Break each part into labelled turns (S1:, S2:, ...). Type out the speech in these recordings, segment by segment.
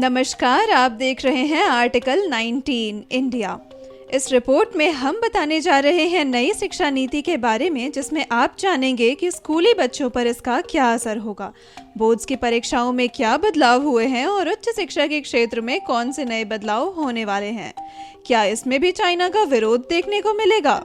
S1: नमस्कार, आप देख रहे हैं आर्टिकल 19 इंडिया। इस रिपोर्ट में हम बताने जा रहे हैं नई शिक्षा नीति के बारे में, जिसमें आप जानेंगे कि स्कूली बच्चों पर इसका क्या असर होगा, बोर्ड्स की परीक्षाओं में क्या बदलाव हुए हैं और उच्च शिक्षा के क्षेत्र में कौन से नए बदलाव होने वाले हैं। क्या इसमें भी चाइना का विरोध देखने को मिलेगा?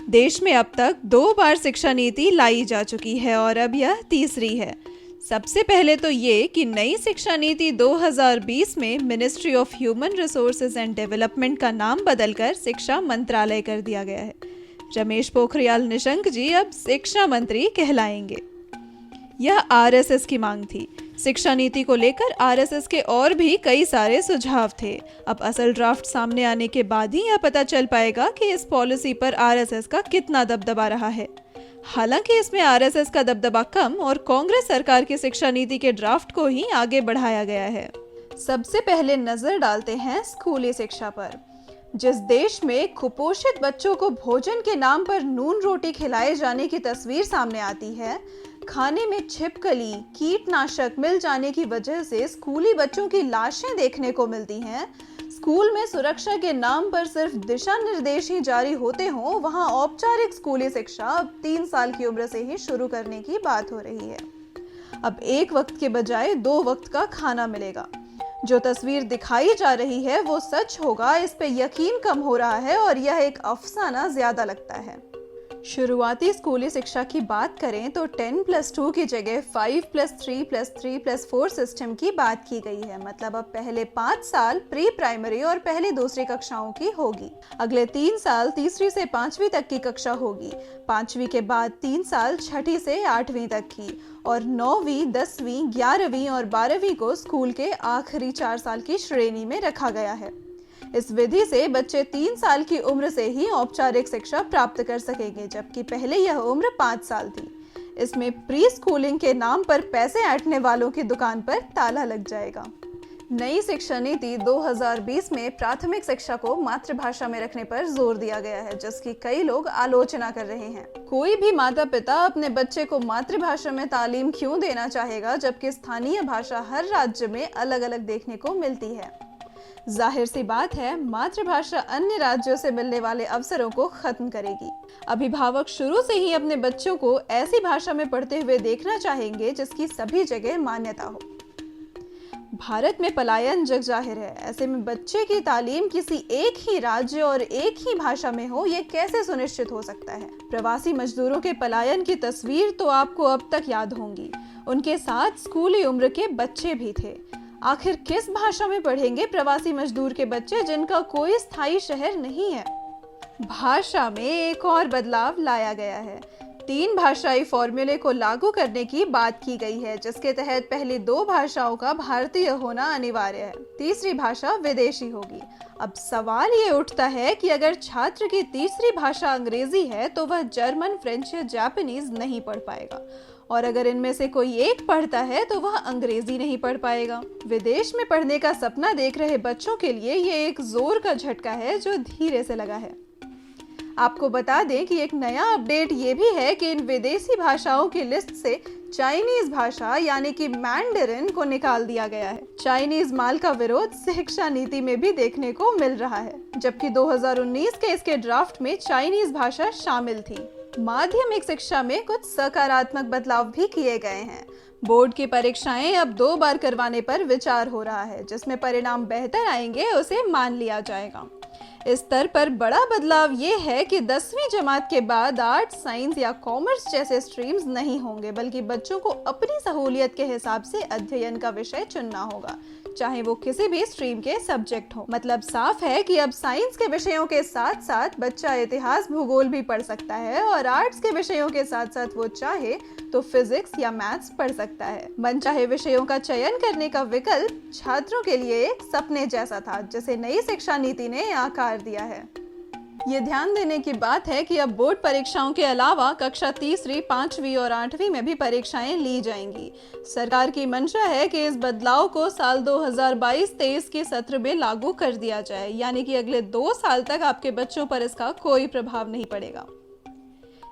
S1: देश में अब तक 2 बार शिक्षा नीति लाई जा चुकी है और अब यह तीसरी है। सबसे पहले तो ये कि नई शिक्षा नीति 2020 में ministry of human resources and development का नाम बदलकर शिक्षा मंत्रालय कर दिया गया है। रमेश पोखरियाल निशंक जी अब शिक्षा मंत्री कहलाएंगे। यह आरएसएस की मांग थी। शिक्षा नीति को लेकर आरएसएस के और भी कई सारे सुझाव थे। अब असल ड्राफ्ट सामने आने के बाद ही यह पता चल पाएगा कि इस पॉलिसी पर आरएसएस का कितना दबदबा रहा है। हालांकि इसमें आरएसएस का दबदबा कम और कांग्रेस सरकार की शिक्षा नीति के ड्राफ्ट को ही आगे बढ़ाया गया है। सबसे पहले नजर डालते हैं स्कूली शिक्षा पर। जिस देश में कुपोषित बच्चों को भोजन के नाम पर नून रोटी खिलाए जाने की तस्वीर सामने आती है, खाने में छिपकली, कीटनाशक मिल जाने की वजह से स्कूली बच्चों की लाशें देखने को मिलती हैं, स्कूल में सुरक्षा के नाम पर सिर्फ दिशा निर्देश ही जारी होते हों, वहां औपचारिक स्कूली शिक्षा अब 3 साल की उम्र से ही शुरू करने की बात हो रही है। अब 1 वक्त के बजाय 2 वक्त का खाना मिलेगा। जो तस्वीर दिखाई जा रही है वो सच होगा, इस पे यकीन कम हो रहा है और यह एक अफसाना ज्यादा लगता है। शुरुआती स्कूली शिक्षा की बात करें तो 10+2 की जगह 5+3+3+4 सिस्टम की बात की गई है। मतलब अब पहले 5 साल प्री प्राइमरी और पहली दूसरी कक्षाओं की होगी। अगले 3 साल तीसरी से 5वीं तक की कक्षा होगी। 5वीं के बाद 3 साल 6ठी से 8वीं तक की, और 9वीं, 10वीं, 11वीं और 12वीं को स्कूल के आखिरी 4 साल की श्रेणी में रखा गया है। इस विधि से बच्चे 3 साल की उम्र से ही औपचारिक शिक्षा प्राप्त कर सकेंगे, जबकि पहले यह उम्र 5 साल थी। इसमें प्री स्कूलिंग के नाम पर पैसे ऐंठने वालों की दुकान पर ताला लग जाएगा। नई शिक्षा नीति 2020 में प्राथमिक शिक्षा को मातृभाषा में रखने पर जोर दिया गया है, जिसकी कई लोग आलोचना कर रहे हैं। कोई भी माता पिता अपने बच्चे को मातृभाषा में तालीम क्यों देना चाहेगा, जबकि स्थानीय भाषा हर राज्य में अलग अलग देखने को मिलती है। जाहिर सी बात है, मातृभाषा अन्य राज्यों से मिलने वाले अवसरों को खत्म करेगी। अभिभावक शुरू से ही अपने बच्चों को ऐसी भाषा में पढ़ते हुए देखना चाहेंगे जिसकी सभी जगह मान्यता हो। भारत में पलायन जग जाहिर है, ऐसे में बच्चे की तालीम किसी एक ही राज्य और एक ही भाषा में हो, ये कैसे सुनिश्चित हो सकता है? प्रवासी मजदूरों के पलायन की तस्वीर तो आपको अब तक याद होंगी। उनके साथ स्कूली उम्र के बच्चे भी थे। आखिर किस भाषा में पढ़ेंगे प्रवासी मजदूर के बच्चे, जिनका कोई स्थायी शहर नहीं है? भाषा में एक और बदलाव लाया गया है। 3 भाषाई फॉर्मूले को लागू करने की बात की गई है, जिसके तहत पहली 2 भाषाओं का भारतीय होना अनिवार्य है, तीसरी भाषा विदेशी होगी। अब सवाल ये उठता है कि अगर छात्र की तीसरी भाषा अंग्रेजी है तो वह जर्मन, फ्रेंच या जापानीज नहीं पढ़ पाएगा, और अगर इनमें से कोई एक पढ़ता है तो वह अंग्रेजी नहीं पढ़ पाएगा। विदेश में पढ़ने का सपना देख रहे बच्चों के लिए ये एक जोर का झटका है जो धीरे से लगा है। आपको बता दें कि एक नया अपडेट ये भी है कि इन विदेशी भाषाओं की लिस्ट से चाइनीज भाषा यानी कि मैंडरिन को निकाल दिया गया है। चाइनीज माल का विरोध शिक्षा नीति में भी देखने को मिल रहा है, जबकि 2019 के इसके ड्राफ्ट में चाइनीज भाषा शामिल थी। माध्यमिक शिक्षा में कुछ सकारात्मक बदलाव भी किए गए हैं। बोर्ड की परीक्षाएं अब 2 बार करवाने पर विचार हो रहा है। जिसमें परिणाम बेहतर आएंगे उसे मान लिया जाएगा। इस स्तर पर बड़ा बदलाव ये है कि 10वीं जमात के बाद आर्ट्स, साइंस या कॉमर्स जैसे स्ट्रीम्स नहीं होंगे, बल्कि बच्चों को अपनी सहूलियत के हिसाब से अध्ययन का विषय चुनना होगा, चाहे वो किसी भी स्ट्रीम के सब्जेक्ट हो। मतलब साफ है कि अब साइंस के विषयों के साथ साथ बच्चा इतिहास, भूगोल भी पढ़ सकता है, और आर्ट्स के विषयों के साथ साथ वो चाहे तो फिजिक्स या मैथ्स पढ़ सकता है। मनचाहे विषयों का चयन करने का विकल्प छात्रों के लिए एक सपने जैसा था, जिसे नई शिक्षा नीति ने आकार दिया है। ये ध्यान देने की बात है कि अब बोर्ड परीक्षाओं के अलावा कक्षा तीसरी, 5वीं और 8वीं में भी परीक्षाएं ली जाएंगी। सरकार की मंशा है कि इस बदलाव को साल 2022-23 के सत्र में लागू कर दिया जाए, यानी कि अगले 2 साल तक आपके बच्चों पर इसका कोई प्रभाव नहीं पड़ेगा।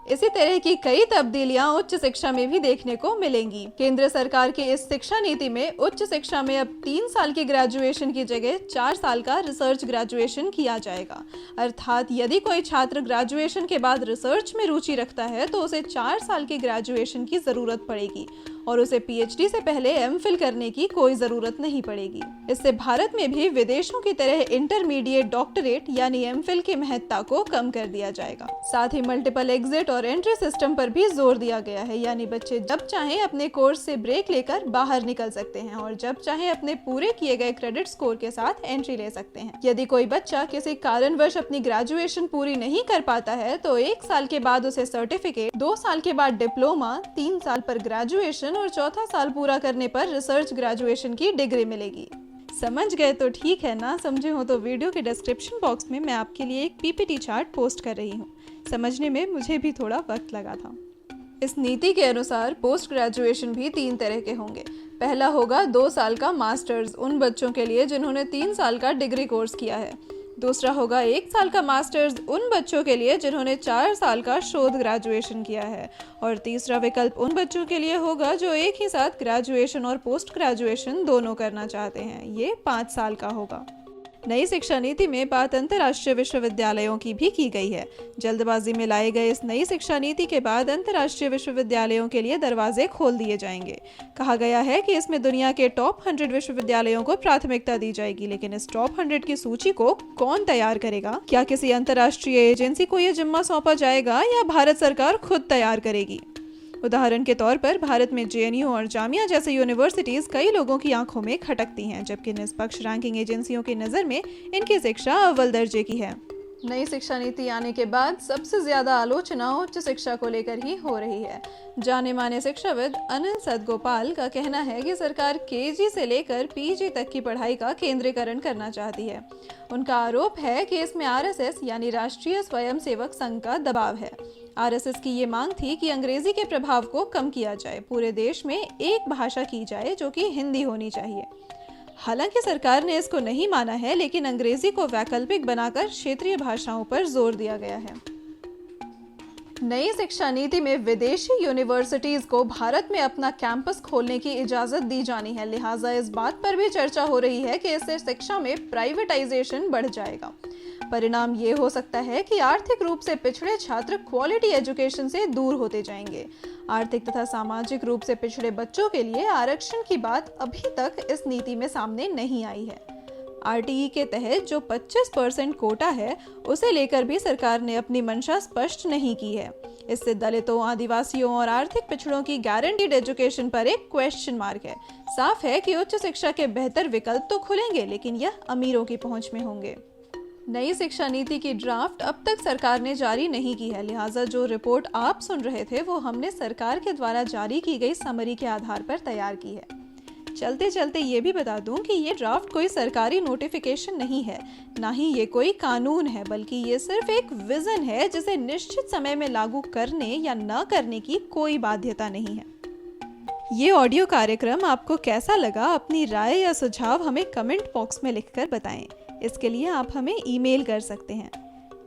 S1: इसी तरह की कई तब्दीलियां उच्च शिक्षा में भी देखने को मिलेंगी। केंद्र सरकार की इस शिक्षा नीति में उच्च शिक्षा में अब 3 साल की ग्रेजुएशन की जगह 4 साल का रिसर्च ग्रेजुएशन किया जाएगा। अर्थात यदि कोई छात्र ग्रेजुएशन के बाद रिसर्च में रुचि रखता है तो उसे 4 साल की ग्रेजुएशन की जरूरत पड़ेगी और उसे पीएचडी से पहले एमफिल करने की कोई जरूरत नहीं पड़ेगी। इससे भारत में भी विदेशों की तरह इंटरमीडिएट डॉक्टरेट यानी एमफिल की महत्ता को कम कर दिया जाएगा। साथ ही मल्टीपल एग्जिट और एंट्री सिस्टम पर भी जोर दिया गया है, यानी बच्चे जब चाहें अपने कोर्स से ब्रेक लेकर बाहर निकल सकते हैं और जब चाहें अपने पूरे किए गए क्रेडिट स्कोर के साथ एंट्री ले सकते हैं। यदि कोई बच्चा किसी कारणवश अपनी ग्रेजुएशन पूरी नहीं कर पाता है तो 1 साल के बाद उसे सर्टिफिकेट, 2 साल के बाद डिप्लोमा, 3 साल पर ग्रेजुएशन और चौथा साल पूरा करने पर रिसर्च ग्रेजुएशन की डिग्री मिलेगी। समझ गए तो ठीक है, ना समझे हो तो वीडियो के डिस्क्रिप्शन बॉक्स में मैं आपके लिए एक पीपीटी चार्ट पोस्ट कर रही हूँ। समझने में मुझे भी थोड़ा वक्त लगा था। इस नीति के अनुसार पोस्ट ग्रेजुएशन भी 3 तरह के होंगे। पहला होगा 2 साल का मास्टर्स उन बच्चों के लिए जिन्होंने 3 साल का डिग्री कोर्स किया है। दूसरा होगा 1 साल का मास्टर्स उन बच्चों के लिए जिन्होंने 4 साल का शोध ग्रेजुएशन किया है। और तीसरा विकल्प उन बच्चों के लिए होगा जो एक ही साथ ग्रेजुएशन और पोस्ट ग्रेजुएशन दोनों करना चाहते हैं। ये 5 साल का होगा। नई शिक्षा नीति में बात अंतर्राष्ट्रीय विश्वविद्यालयों की भी की गई है। जल्दबाजी में लाए गए इस नई शिक्षा नीति के बाद अंतर्राष्ट्रीय विश्वविद्यालयों के लिए दरवाजे खोल दिए जाएंगे। कहा गया है कि इसमें दुनिया के टॉप 100 विश्वविद्यालयों को प्राथमिकता दी जाएगी, लेकिन इस टॉप 100 की सूची को कौन तैयार करेगा? क्या किसी अंतर्राष्ट्रीय एजेंसी को यह जिम्मा सौंपा जाएगा या भारत सरकार खुद तैयार करेगी? उदाहरण के तौर पर भारत में जेएनयू और जामिया जैसे यूनिवर्सिटीज कई लोगों की आंखों में खटकती हैं, जबकि निष्पक्ष रैंकिंग एजेंसियों की नज़र में इनकी शिक्षा अव्वल दर्जे की है। नई शिक्षा नीति आने के बाद सबसे ज्यादा आलोचना उच्च शिक्षा को लेकर ही हो रही है। जाने माने शिक्षाविद अनिल सदगोपाल का कहना है कि सरकार केजी से लेकर पीजी तक की पढ़ाई का केंद्रीकरण करना चाहती है। उनका आरोप है कि इसमें आरएसएस यानी राष्ट्रीय स्वयंसेवक संघ का दबाव है। आरएसएस की ये मांग थी कि अंग्रेजी के प्रभाव को कम किया जाए, पूरे देश में एक भाषा की जाए जो कि हिंदी होनी चाहिए। हालांकि सरकार ने इसको नहीं माना है, लेकिन अंग्रेजी को वैकल्पिक बनाकर क्षेत्रीय भाषाओं पर जोर दिया गया है। नई शिक्षा नीति में विदेशी यूनिवर्सिटीज को भारत में अपना कैंपस खोलने की इजाजत दी जानी है। लिहाजा इस बात पर भी चर्चा हो रही है कि इससे शिक्षा में प्राइवेटाइजेशन बढ़ जाएगा। परिणाम ये हो सकता है कि आर्थिक रूप से पिछड़े छात्र क्वालिटी एजुकेशन से दूर होते जाएंगे। आर्थिक तथा सामाजिक रूप से पिछड़े बच्चों के लिए आरक्षण की बात अभी तक इस नीति में सामने नहीं आई है। आरटीई के तहत जो 25% कोटा है, उसे लेकर भी सरकार ने अपनी मंशा स्पष्ट नहीं की है। इससे दलितों, आदिवासियों और आर्थिक पिछड़ों की गारंटीड एजुकेशन पर एक क्वेश्चन मार्क है। साफ है कि उच्च शिक्षा के बेहतर विकल्प तो खुलेंगे, लेकिन यह अमीरों की पहुंच में होंगे। नई शिक्षा नीति की ड्राफ्ट अब तक सरकार ने जारी नहीं की है, लिहाजा जो रिपोर्ट आप सुन रहे थे वो हमने सरकार के द्वारा जारी की गई समरी के आधार पर तैयार की है। चलते चलते ये भी बता दूं कि ये ड्राफ्ट कोई सरकारी नोटिफिकेशन नहीं है, ना ही ये कोई कानून है, बल्कि ये सिर्फ एक विजन है जिसे निश्चित समय में लागू करने या न करने की कोई बाध्यता नहीं है। ये ऑडियो कार्यक्रम आपको कैसा लगा, अपनी राय या सुझाव हमें कमेंट बॉक्स में लिखकर बताएं। इसके लिए आप हमें ईमेल कर सकते हैं।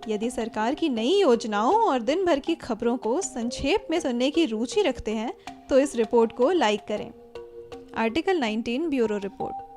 S1: यदि सरकार की नई योजनाओं और दिन भर की खबरों को संक्षेप में सुनने की रुचि रखते हैं तो इस रिपोर्ट को लाइक करें। Article 19 bureau report.